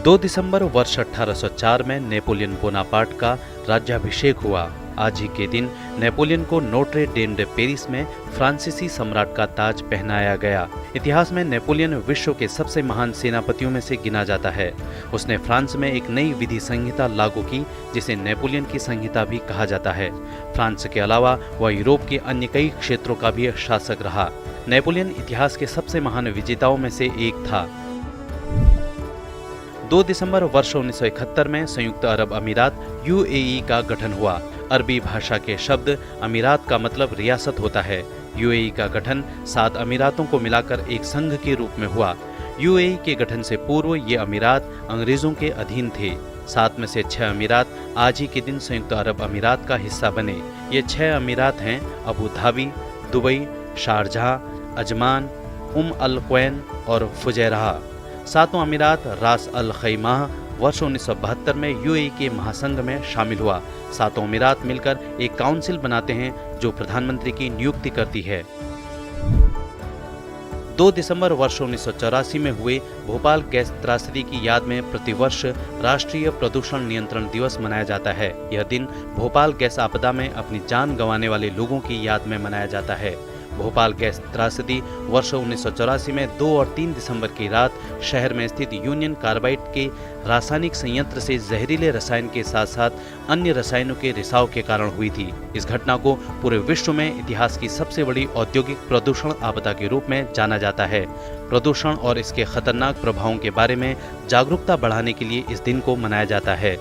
2 दिसंबर वर्ष 1804 में Napoleon Bonaparte का राज्याभिषेक हुआ। आज ही के दिन नेपोलियन को नोट्रे डेम डे पेरिस में फ्रांसीसी सम्राट का ताज पहनाया गया। इतिहास में नेपोलियन विश्व के सबसे महान सेनापतियों में से गिना जाता है। उसने फ्रांस में एक नई विधि संहिता लागू की, जिसे नेपोलियन की संहिता भी कहा जाता है। फ्रांस के अलावा वह यूरोप के अन्य कई क्षेत्रों का भी शासक रहा। नेपोलियन इतिहास के सबसे महान विजेताओं में से एक था। 2 दिसंबर वर्ष 1971 में संयुक्त अरब अमीरात यूएई का गठन हुआ। अरबी भाषा के शब्द अमीरात का मतलब रियासत होता है। यूएई का गठन 7 अमीरातों को मिलाकर एक संघ के रूप में हुआ। यूएई के गठन से पूर्व ये अमीरात अंग्रेजों के अधीन थे। 7 में से 6 अमीरात आज ही के दिन संयुक्त अरब अमीरात का हिस्सा बने। ये 6 अमीरात हैं Abu Dhabi, Dubai, Sharjah, Ajman, अल क्वैन और फुजैरह। 7वां अमीरात रास अल खैमा वर्ष 1972 में यूएई के महासंघ में शामिल हुआ। 7 अमीरात मिलकर एक काउंसिल बनाते हैं जो प्रधानमंत्री की नियुक्ति करती है। 2 दिसंबर वर्ष 1984 में हुए भोपाल गैस त्रासदी की याद में प्रतिवर्ष राष्ट्रीय प्रदूषण नियंत्रण दिवस मनाया जाता है। यह दिन भोपाल गैस आपदा में अपनी जान गंवाने वाले लोगों की याद में मनाया जाता है। भोपाल गैस त्रासदी वर्ष 1984 में 2 और 3 दिसंबर की रात शहर में स्थित यूनियन कार्बाइड के रासायनिक संयंत्र से जहरीले रसायन के साथ साथ अन्य रसायनों के रिसाव के कारण हुई थी। इस घटना को पूरे विश्व में इतिहास की सबसे बड़ी औद्योगिक प्रदूषण आपदा के रूप में जाना जाता है। प्रदूषण और इसके खतरनाक प्रभावों के बारे में जागरूकता बढ़ाने के लिए इस दिन को मनाया जाता है।